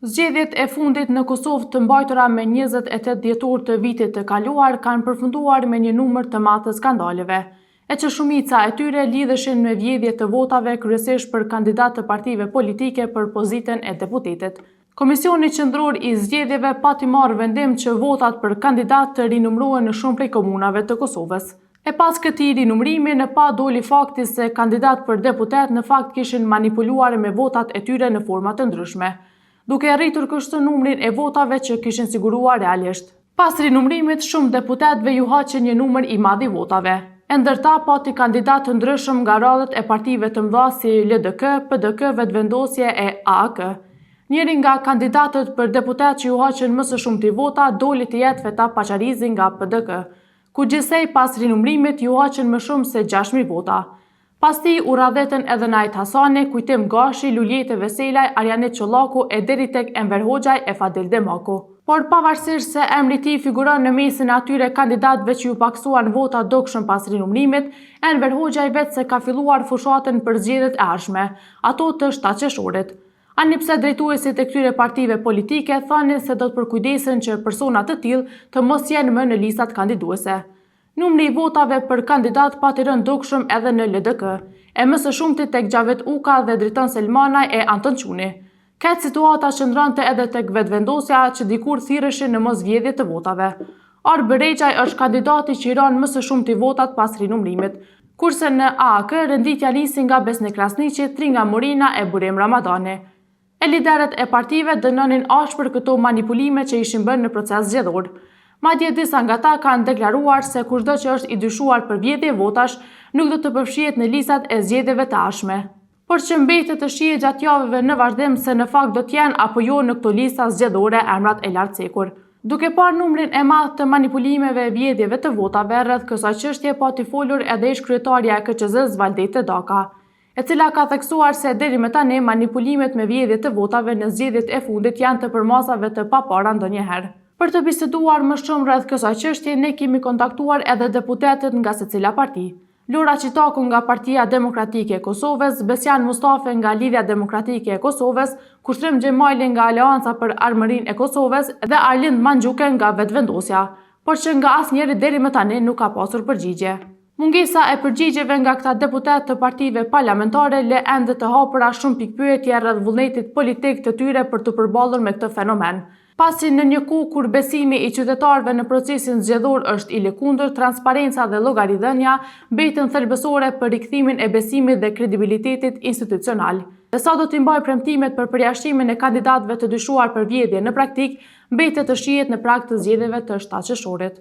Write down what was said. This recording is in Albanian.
Zgjedhjet e fundit në Kosovë të mbajtura me 28 dhjetor të vitit të kaluar kanë përfunduar me një numër të madh të skandaleve, e që shumica e tyre lidheshin me vjedhje të votave kryesisht për kandidatë të partive politike për pozitën e deputetit. Komisioni qendror i zgjedhjeve pati marrë vendim që votat për kandidatë të rinumërohen në shumë prej komunave të Kosovës. E pas këtij rinumërimi, në pa doli fakti se kandidatë për deputet në fakt kishin manipuluar me votat e tyre në forma të ndryshme, duke arritur kështu numrin e votave që kishin siguruar realisht. Pas rinumërimit, shumë deputetëve ju haqen një numër i madh i votave. E ndërta pati kandidatë të ndryshëm nga radhët e partive të mëdha si LDK, PDK, Vetëvendosje e AAK. Njëri nga kandidatët për deputet që ju haqen më së shumti vota doli të jetë Feta Paqarizi nga PDK, ku gjithsej pas rinumërimit ju haqen më shumë se 6.000 vota. Pas ti u radhetën edhe Najt Hasani, Kujtim Gashi, Luljete Veselaj, Arjanit Çollaku e deri tek Enver Hoxhaj e Fadil Demaku. Por pavarësisht se emri i tij figuron në mesin e atyre kandidatëve që ju paksuan vota dukshëm pas rinumërimit, Enver Hoxhaj vetë se ka filluar fushatën për zgjedhjet e ardhshme, ato të 7 qershorit. Ani pse drejtuesit e këtyre partive politike thanin se do të përkujdesen që persona të tillë të mos jenë më në listat kandiduese. Numri i votave për kandidat pati rënë dukshëm edhe në LDK, e më së shumti tek Xhavet Uka dhe Driton Selmanaj e Anton Çuni. Këtë situata qëndronte edhe tek Vetëvendosja që dikur thirreshin në mosvjedhje të votave. Arbi Rexhaj është kandidati që i ran më së shumti votat pas rinumërimit, kurse në AAK renditja nisi nga Besnik Krasniqi, Tringa Morina e Burim Ramadani. E liderët e partive dënonin ashpër këto manipulime që ishin bërë në proces zgjedhor. Madje disa nga ta kanë deklaruar se kushdo që është i dyshuar për vjedhje votash nuk do të përfshihet në listat e zgjedhjeve të ardhshme, por që mbetet të shihet gjatë javëve në vazhdim se në fakt do të jenë apo jo në këto lista zgjedhore emrat e lartcekur. Duke parë numrin e madh të manipulimeve e vjedhjeve të votave rreth kësaj çështje pati folur edhe ish-kryetaria e KQZ-s Valdete Daka, e cila ka theksuar se deri më tani manipulimet me vjedhje të votave në zgjedhjet e fundit janë të përmasave të papara ndonjëherë. Për të biseduar më shumë rreth kësaj çështje, ne kemi kontaktuar edhe deputetët nga secila parti. Lora Qitaku nga Partia Demokratike e Kosovës, Besjan Mustafe nga Lidhja Demokratike e Kosovës, Kushtrim Xhemali nga Aleanca për Armërinë e Kosovës dhe Arlind Manxhuke nga Vetëvendosja, por që nga asnjëri deri më tani nuk ka pasur përgjigje. Mungesa e përgjigjeve nga këta deputet të partive parlamentare le ende të hapura shumë pikpyetje rreth vullnetit politik të tyre për të përballur me këtë fenomen. Pasi në një kohë kur besimi i qytetarëve në procesin zgjedhor është i lëkundur, transparenca dhe llogaridhënia mbeten thelbësore për rikthimin e besimit dhe kredibilitetit institucional. Dhe sa do t'i mbajë premtimet për përjashtimin e kandidatëve të dyshuar për vjedhje në praktik, mbetet të shihet në prag të zgjedhjeve të 7 qershorit.